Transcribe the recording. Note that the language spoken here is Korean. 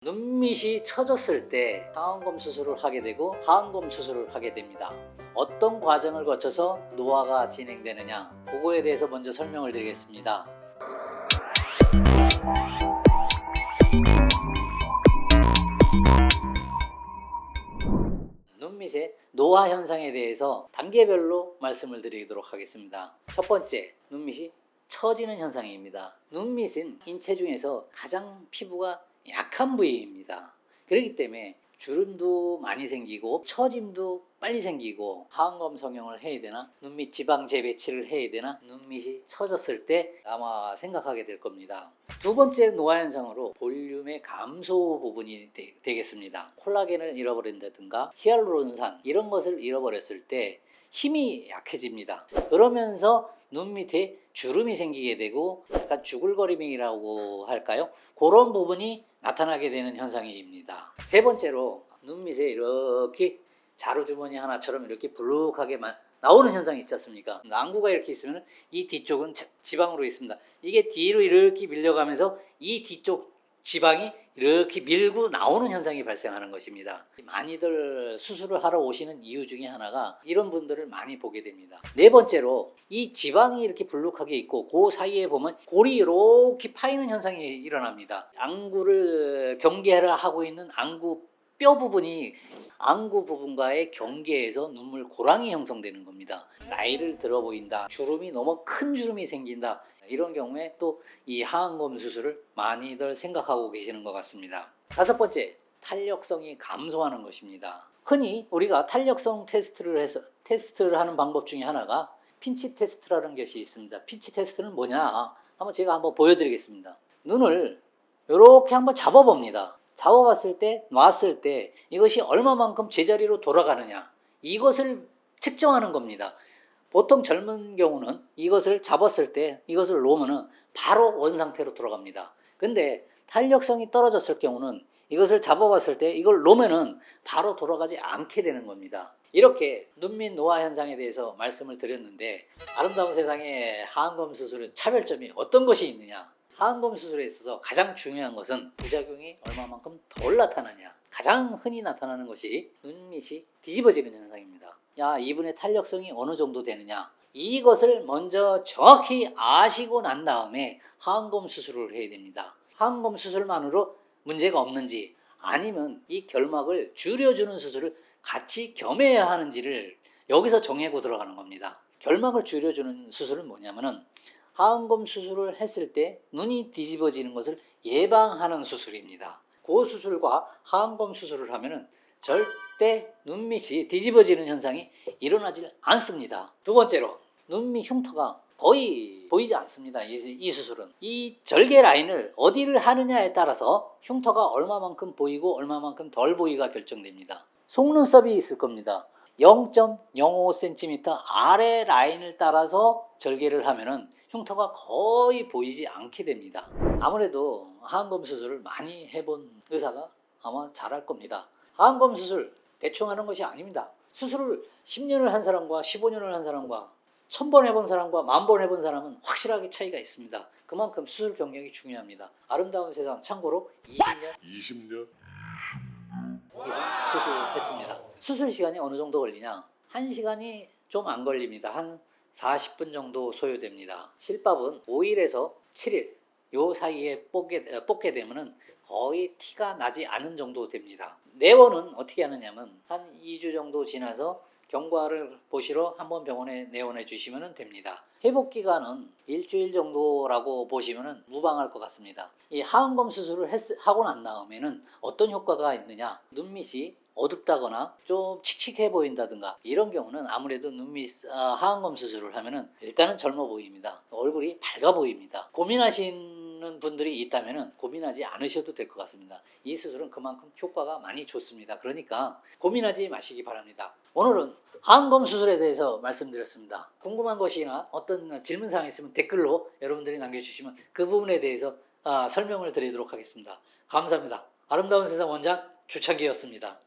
눈밑이 처졌을 때 하안검 수술을 하게 되고 하안검 수술을 하게 됩니다. 어떤 과정을 거쳐서 노화가 진행되느냐, 그거에 대해서 먼저 설명을 드리겠습니다. 눈밑의 노화 현상에 대해서 단계별로 말씀을 드리도록 하겠습니다. 첫 번째, 눈밑이 처지는 현상입니다. 눈밑은 인체 중에서 가장 피부가 약한 부위입니다. 그렇기 때문에 주름도 많이 생기고 처짐도 빨리 생기고 하안검 성형을 해야 되나, 눈밑 지방 재배치를 해야 되나, 눈밑이 처졌을 때 아마 생각하게 될 겁니다. 두 번째 노화 현상으로 볼륨의 감소 부분이 되겠습니다. 콜라겐을 잃어버린다든가 히알루론산 이런 것을 잃어버렸을 때 힘이 약해집니다. 그러면서 눈 밑에 주름이 생기게 되고 약간 주글거림이라고 할까요? 그런 부분이 나타나게 되는 현상입니다. 세 번째로 눈 밑에 이렇게 자루주머니 하나처럼 이렇게 불룩하게 나오는 현상이 있지 않습니까? 안구가 이렇게 있으면 이 뒤쪽은 지방으로 있습니다. 이게 뒤로 이렇게 밀려가면서 이 뒤쪽 지방이 이렇게 밀고 나오는 현상이 발생하는 것입니다. 많이들 수술을 하러 오시는 이유 중에 하나가 이런 분들을 많이 보게 됩니다. 네 번째로 이 지방이 이렇게 불룩하게 있고 그 사이에 보면 골이 이렇게 파이는 현상이 일어납니다. 안구를 경계를 하고 있는 안구 뼈 부분이 안구 부분과의 경계에서 눈물 고랑이 형성되는 겁니다. 나이를 들어 보인다, 주름이 너무 큰 주름이 생긴다, 이런 경우에 또 이 하안검 수술을 많이들 생각하고 계시는 것 같습니다. 다섯 번째, 탄력성이 감소하는 것입니다. 흔히 우리가 탄력성 테스트를 하는 방법 중에 하나가 핀치 테스트라는 것이 있습니다. 핀치 테스트는 뭐냐? 제가 한번 보여드리겠습니다. 눈을 이렇게 한번 잡아봅니다. 잡아봤을 때, 놨을 때 이것이 얼마만큼 제자리로 돌아가느냐, 이것을 측정하는 겁니다. 보통 젊은 경우는 이것을 잡았을 때 이것을 놓으면 바로 원상태로 돌아갑니다. 근데 탄력성이 떨어졌을 경우는 이것을 잡아봤을 때 이걸 놓으면 바로 돌아가지 않게 되는 겁니다. 이렇게 눈밑 노화 현상에 대해서 말씀을 드렸는데, 아름다운 세상에 하안검 수술의 차별점이 어떤 것이 있느냐? 하안검 수술에 있어서 가장 중요한 것은 부작용이 얼마만큼 덜 나타나냐. 가장 흔히 나타나는 것이 눈밑이 뒤집어지는 현상입니다. 야, 이분의 탄력성이 어느 정도 되느냐, 이것을 먼저 정확히 아시고 난 다음에 하안검 수술을 해야 됩니다. 하안검 수술만으로 문제가 없는지, 아니면 이 결막을 줄여주는 수술을 같이 겸해야 하는지를 여기서 정하고 들어가는 겁니다. 결막을 줄여주는 수술은 뭐냐면은 하안검 수술을 했을 때 눈이 뒤집어지는 것을 예방하는 수술입니다. 그 수술과 하안검 수술을 하면은 절대 눈밑이 뒤집어지는 현상이 일어나지 않습니다. 두 번째로, 눈밑 흉터가 거의 보이지 않습니다. 이 수술은 이 절개 라인을 어디를 하느냐에 따라서 흉터가 얼마만큼 보이고 얼마만큼 덜 보이가 결정됩니다. 속눈썹이 있을 겁니다. 0.05cm 아래 라인을 따라서 절개를 하면은 흉터가 거의 보이지 않게 됩니다. 아무래도 하안검 수술을 많이 해본 의사가 아마 잘할 겁니다. 하안검 수술 대충 하는 것이 아닙니다. 수술을 10년을 한 사람과 15년을 한 사람과 1000번 해본 사람과 10,000번 해본 사람은 확실하게 차이가 있습니다. 그만큼 수술 경력이 중요합니다. 아름다운 세상 참고로 20년 이상 수술했습니다. 수술 시간이 어느 정도 걸리냐? 1시간이 좀 안 걸립니다. 한 40분 정도 소요됩니다. 실밥은 5일에서 7일 요 사이에 뽑게 되면은 거의 티가 나지 않은 정도 됩니다. 내원은 어떻게 하느냐면 한 2주 정도 지나서 경과를 보시러 한번 병원에 내원해 주시면 됩니다. 회복 기간은 일주일 정도라고 보시면 무방할 것 같습니다. 이 하안검 수술을 하고 난 다음에는 어떤 효과가 있느냐? 눈밑이 어둡다거나 좀 칙칙해 보인다든가 이런 경우는 아무래도 하안검 수술을 하면은 일단은 젊어 보입니다. 얼굴이 밝아 보입니다. 고민하시는 분들이 있다면은 고민하지 않으셔도 될 것 같습니다. 이 수술은 그만큼 효과가 많이 좋습니다. 그러니까 고민하지 마시기 바랍니다. 오늘은 하안검 수술에 대해서 말씀드렸습니다. 궁금한 것이나 어떤 질문사항이 있으면 댓글로 여러분들이 남겨주시면 그 부분에 대해서 설명을 드리도록 하겠습니다. 감사합니다. 아름다운 세상 원장 주창기였습니다.